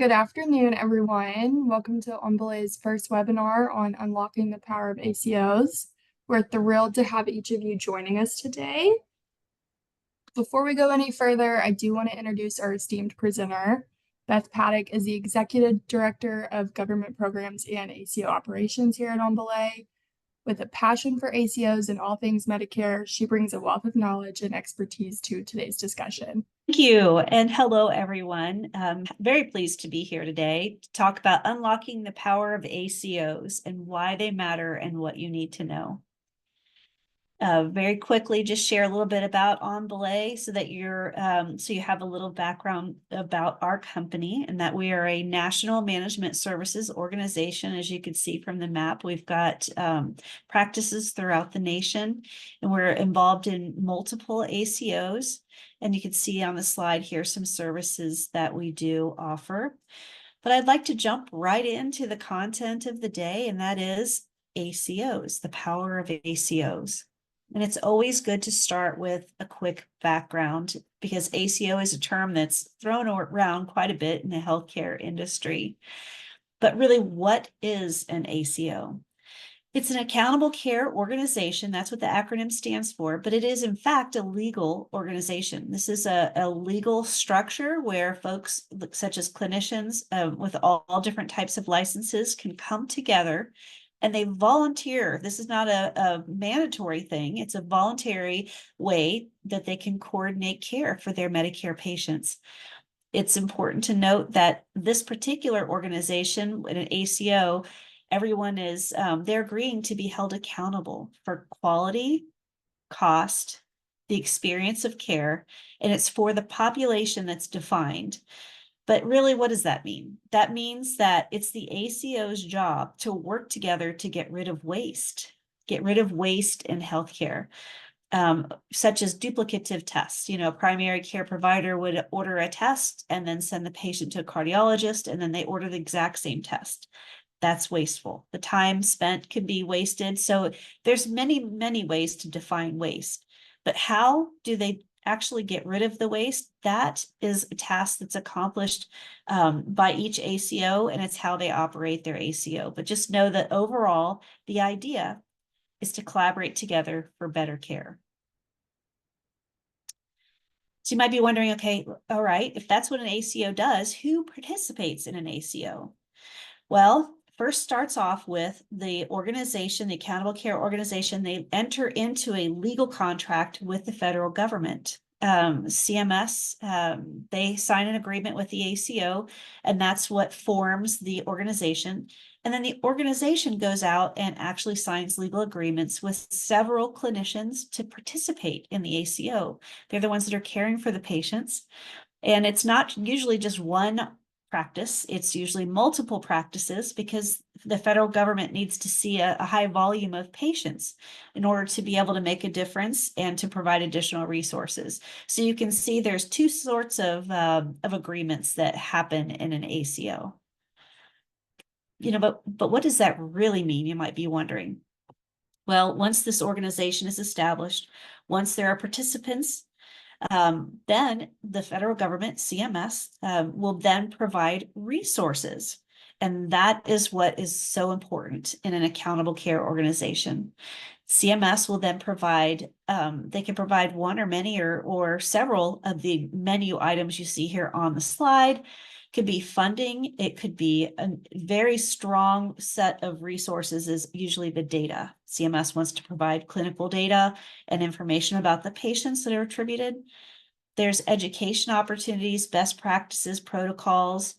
Good afternoon, everyone. Welcome to Ombule's first webinar on unlocking the power of ACOs. We're thrilled to have each of you joining us today. Before we go any further, I do want to introduce our esteemed presenter. Beth Patak is the Executive Director of Government Programs and ACO Operations here at Ombule. With a passion for ACOs and all things Medicare, she brings a wealth of knowledge and expertise to today's discussion. Thank you, and hello, everyone. Very pleased to be here today to talk about unlocking the power of ACOs and why they matter and what you need to know. Very quickly, just share a little bit about Enbelay so that you have a little background about our company, and that we are a national management services organization. As you can see from the map, we've got practices throughout the nation, and we're involved in multiple ACOs. And you can see on the slide here some services that we do offer. But I'd like to jump right into the content of the day, and that is ACOs, the power of ACOs. And it's always good to start with a quick background because ACO is a term that's thrown around quite a bit in the healthcare industry. But really, what is an ACO? It's an accountable care organization. That's what the acronym stands for, but it is in fact a legal organization. This is a legal structure where folks such as clinicians with all different types of licenses can come together and they volunteer. This is not a mandatory thing. It's a voluntary way that they can coordinate care for their Medicare patients. It's important to note that this particular organization, an ACO, everyone is, they're agreeing to be held accountable for quality, cost, the experience of care, and it's for the population that's defined. But really, what does that mean? That means that it's the ACO's job to work together to get rid of waste in healthcare, such as duplicative tests. A primary care provider would order a test and then send the patient to a cardiologist, and then they order the exact same test. That's wasteful. The time spent can be wasted. So there's many, many ways to define waste. But how do they actually get rid of the waste? That is a task that's accomplished by each ACO, and it's how they operate their ACO. But just know that overall, the idea is to collaborate together for better care. So you might be wondering, okay, all right, if that's what an ACO does, who participates in an ACO? Well, first starts off with the organization, the Accountable Care Organization. They enter into a legal contract with the federal government. CMS, they sign an agreement with the ACO, and that's what forms the organization. And then the organization goes out and actually signs legal agreements with several clinicians to participate in the ACO. They're the ones that are caring for the patients. And it's not usually just one practice, it's usually multiple practices because the federal government needs to see a high volume of patients in order to be able to make a difference and to provide additional resources. So you can see there's two sorts of agreements that happen in an ACO. But what does that really mean? You might be wondering. Well, once this organization is established, once there are participants, then the federal government, CMS, will then provide resources. And that is what is so important in an accountable care organization. CMS will then provide, they can provide one or many or several of the menu items you see here on the slide. It could be funding. It could be a very strong set of resources is usually the data. CMS wants to provide clinical data and information about the patients that are attributed. There's education opportunities, best practices, protocols,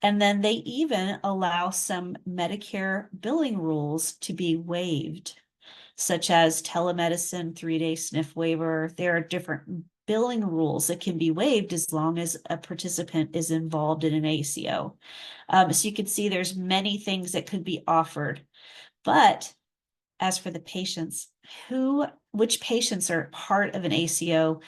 and then they even allow some Medicare billing rules to be waived, such as telemedicine, 3-day SNF waiver. There are different billing rules that can be waived as long as a participant is involved in an ACO. So you can see there's many things that could be offered. But as for the patients, which patients are part of an ACO,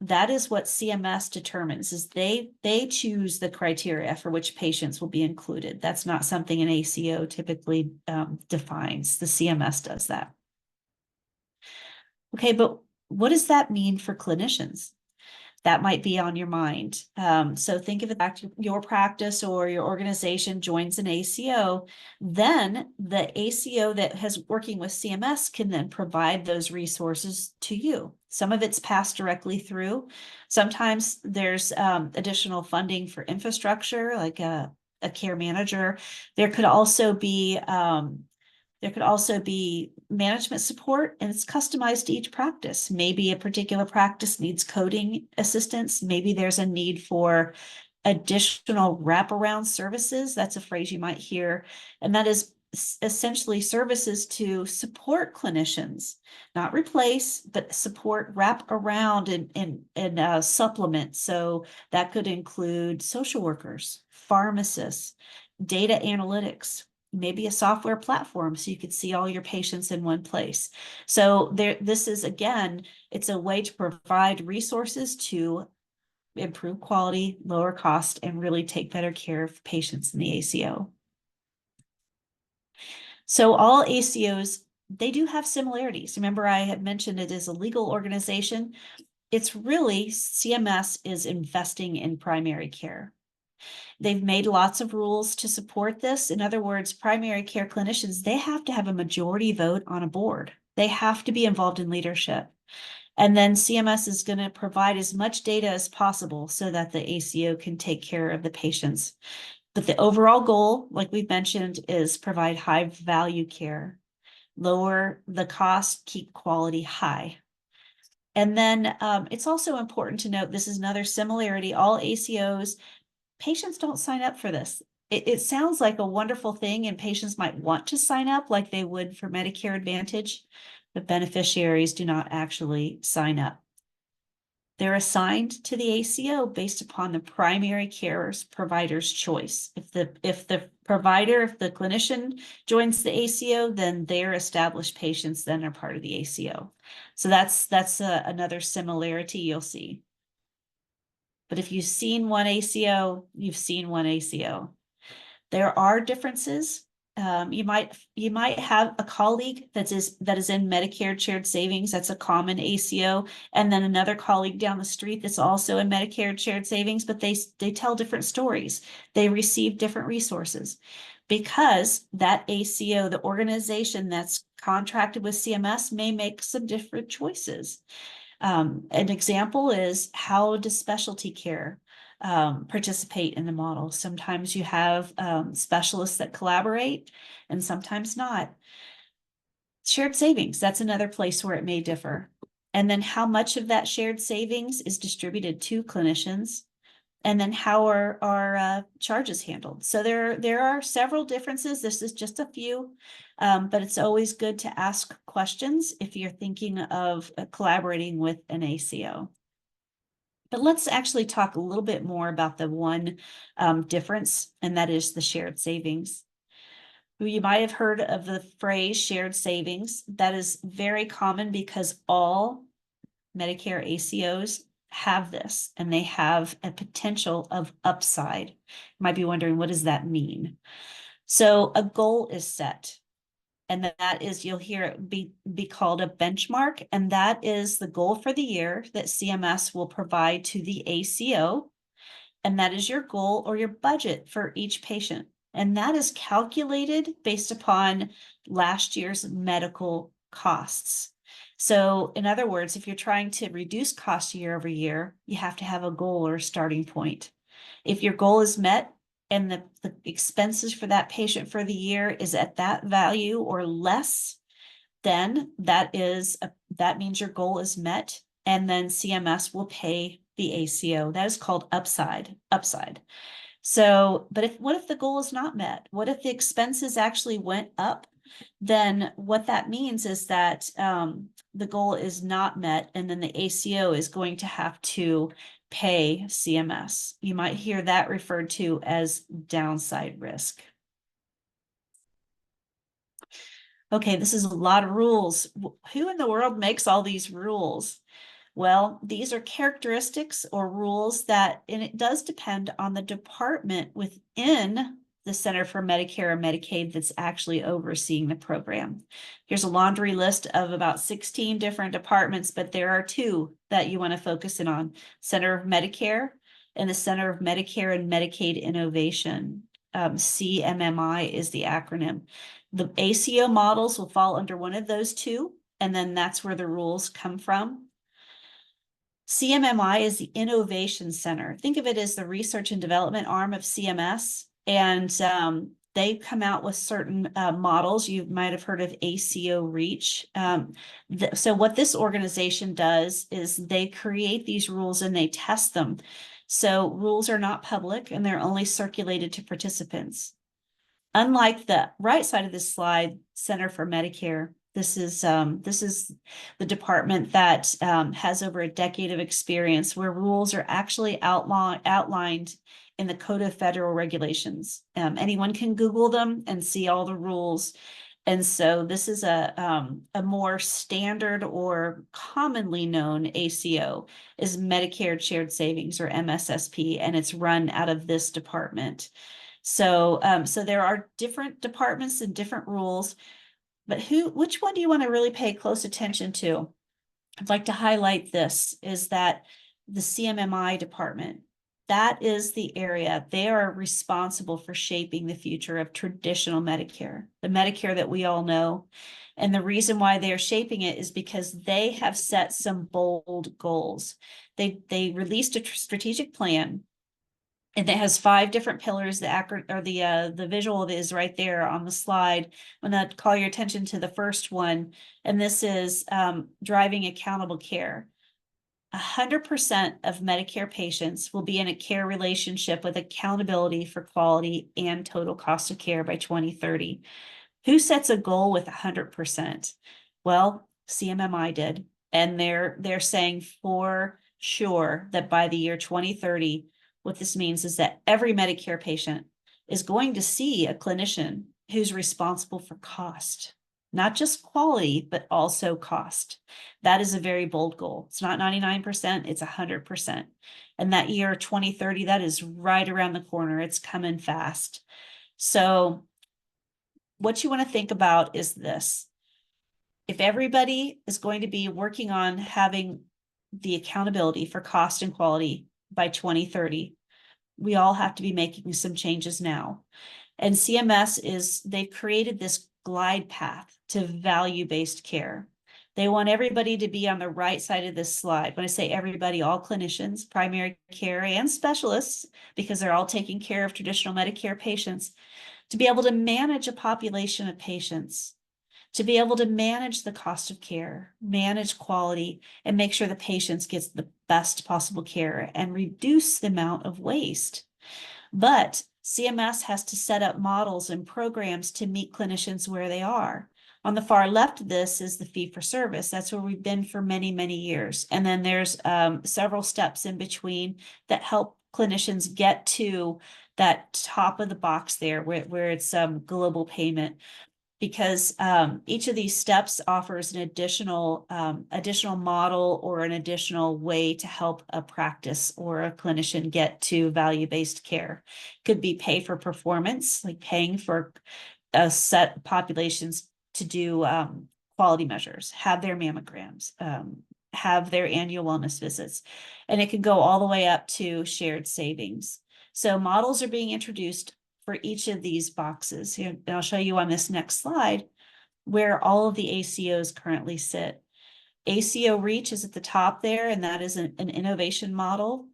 that is what CMS determines, is they choose the criteria for which patients will be included. That's not something an ACO typically defines. The CMS does that. Okay, but what does that mean for clinicians? That might be on your mind. So think of it back to your practice or your organization joins an ACO, then the ACO that has working with CMS can then provide those resources to you. Some of it's passed directly through. Sometimes there's additional funding for infrastructure, like a care manager. There could also be management support, and it's customized to each practice. Maybe a particular practice needs coding assistance. Maybe there's a need for additional wraparound services. That's a phrase you might hear. And that is essentially services to support clinicians, not replace, but support, wrap around and supplement. So that could include social workers, pharmacists, data analytics, maybe a software platform so you could see all your patients in one place. So this is, again, it's a way to provide resources to improve quality, lower cost, and really take better care of patients in the ACO. So all ACOs, they do have similarities. Remember, I had mentioned it is a legal organization. It's really, CMS is investing in primary care. They've made lots of rules to support this. In other words, primary care clinicians, they have to have a majority vote on a board. They have to be involved in leadership. And then CMS is going to provide as much data as possible so that the ACO can take care of the patients. But the overall goal, like we've mentioned, is provide high value care, lower the cost, keep quality high. And then it's also important to note, this is another similarity, all ACOs, patients don't sign up for this. It sounds like a wonderful thing, and patients might want to sign up like they would for Medicare Advantage, but beneficiaries do not actually sign up. They're assigned to the ACO based upon the primary care provider's choice. If the clinician joins the ACO, then their established patients then are part of the ACO. So that's another similarity you'll see. But if you've seen one ACO, you've seen one ACO. There are differences. You might have a colleague that is in Medicare Shared Savings. That's a common ACO, and then another colleague down the street that's also in Medicare Shared Savings. But they tell different stories. They receive different resources because that ACO, the organization that's contracted with CMS, may make some different choices. An example is, how does specialty care participate in the model? Sometimes you have specialists that collaborate and sometimes not. Shared savings, that's another place where it may differ. And then how much of that shared savings is distributed to clinicians? And then how are charges handled? So there are several differences. This is just a few, but it's always good to ask questions if you're thinking of collaborating with an ACO. But let's actually talk a little bit more about the one difference, and that is the shared savings. You might have heard of the phrase shared savings. That is very common because all Medicare ACOs have this, and they have a potential of upside. You might be wondering, what does that mean? So a goal is set, and that is, you'll hear it be called a benchmark, and that is the goal for the year that CMS will provide to the ACO, and that is your goal or your budget for each patient. And that is calculated based upon last year's medical costs. So in other words, if you're trying to reduce costs year over year, you have to have a goal or a starting point. If your goal is met and the expenses for that patient for the year is at that value or less, then that means your goal is met, and then CMS will pay the ACO. That is called upside. So, but what if the goal is not met? What if the expenses actually went up? Then what that means is that the goal is not met, and then the ACO is going to have to pay CMS. You might hear that referred to as downside risk. Okay, this is a lot of rules. Who in the world makes all these rules? Well, these are characteristics or rules that, and it does depend on the department within the Center for Medicare and Medicaid that's actually overseeing the program. Here's a laundry list of about 16 different departments, but there are two that you want to focus in on: Center of Medicare and the Center of Medicare and Medicaid Innovation. CMMI is the acronym. The ACO models will fall under one of those two, and then that's where the rules come from. CMMI is the Innovation Center. Think of it as the research and development arm of CMS, and they come out with certain models. You might have heard of ACO Reach. So what this organization does is they create these rules and they test them. So rules are not public and they're only circulated to participants. Unlike the right side of this slide, Center for Medicare, this is the department that has over a decade of experience, where rules are actually outlined in the Code of Federal Regulations. Anyone can Google them and see all the rules. And so this is a more standard or commonly known ACO is Medicare Shared Savings, or MSSP, and it's run out of this department. So there are different departments and different rules, but which one do you want to really pay close attention to? I'd like to highlight this, is that the CMMI department, that is the area. They are responsible for shaping the future of traditional Medicare, the Medicare that we all know. And the reason why they're shaping it is because they have set some bold goals. They released a strategic plan, and it has 5 different pillars. The visual is right there on the slide. I'm going to call your attention to the first one, and this is driving accountable care. 100% of Medicare patients will be in a care relationship with accountability for quality and total cost of care by 2030. Who sets a goal with 100%? Well, CMMI did, and they're saying for sure that by the year 2030, what this means is that every Medicare patient is going to see a clinician who's responsible for cost. Not just quality, but also cost. That is a very bold goal. It's not 99%, it's 100%. And that year 2030, that is right around the corner. It's coming fast. So what you want to think about is this. If everybody is going to be working on having the accountability for cost and quality by 2030, we all have to be making some changes now. And CMS they've created this glide path to value-based care. They want everybody to be on the right side of this slide. When I say everybody, all clinicians, primary care, and specialists, because they're all taking care of traditional Medicare patients, to be able to manage a population of patients, to be able to manage the cost of care, manage quality, and make sure the patients get the best possible care and reduce the amount of waste. But CMS has to set up models and programs to meet clinicians where they are. On the far left of this is the fee for service. That's where we've been for many, many years. And then there's several steps in between that help clinicians get to that top of the box there where it's global payment. Because each of these steps offers an additional model or an additional way to help a practice or a clinician get to value-based care. Could be pay for performance, like paying for a set populations to do quality measures, have their mammograms, have their annual wellness visits, and it can go all the way up to shared savings. So models are being introduced for each of these boxes. Here, and I'll show you on this next slide where all of the ACOs currently sit. ACO Reach is at the top there, and that is an innovation model.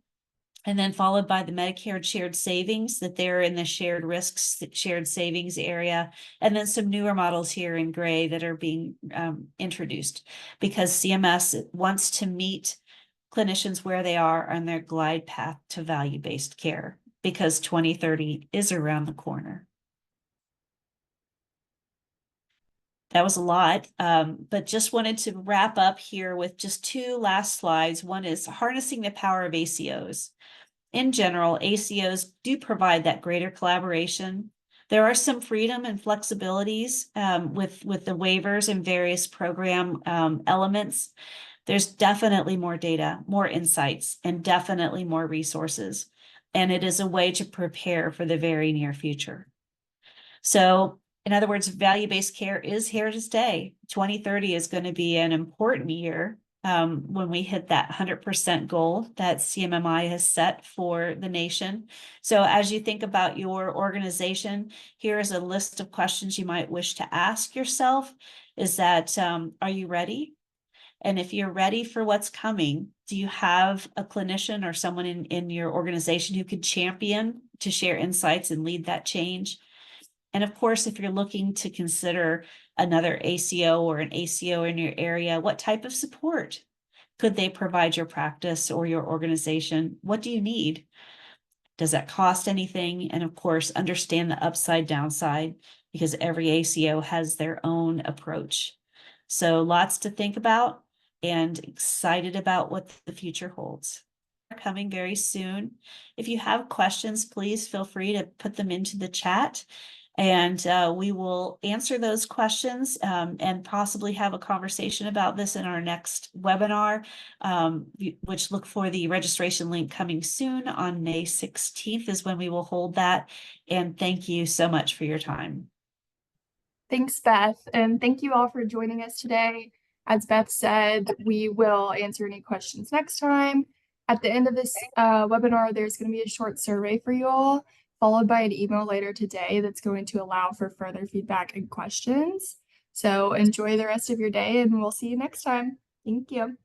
And then followed by the Medicare Shared Savings, that they're in the shared risks, shared savings area. And then some newer models here in gray that are being introduced, because CMS wants to meet clinicians where they are on their glide path to value-based care, because 2030 is around the corner. That was a lot, but just wanted to wrap up here with just 2 last slides. One is harnessing the power of ACOs. In general, ACOs do provide that greater collaboration. There are some freedom and flexibilities with the waivers and various program elements. There's definitely more data, more insights, and definitely more resources. And it is a way to prepare for the very near future. So in other words, value-based care is here to stay. 2030 is going to be an important year when we hit that 100% goal that CMMI has set for the nation. So as you think about your organization, here is a list of questions you might wish to ask yourself. Is that, are you ready? And if you're ready for what's coming, do you have a clinician or someone in your organization who could champion to share insights and lead that change? And of course, if you're looking to consider another ACO or an ACO in your area, what type of support could they provide your practice or your organization? What do you need? Does that cost anything? And of course, understand the upside downside, because every ACO has their own approach. So lots to think about and excited about what the future holds. Coming very soon. If you have questions, please feel free to put them into the chat, and we will answer those questions and possibly have a conversation about this in our next webinar, which look for the registration link coming soon on May 16th is when we will hold that. And thank you so much for your time. Thanks, Beth, and thank you all for joining us today. As Beth said, we will answer any questions next time. At the end of this webinar, there's going to be a short survey for you all, followed by an email later today that's going to allow for further feedback and questions. So enjoy the rest of your day, and we'll see you next time. Thank you.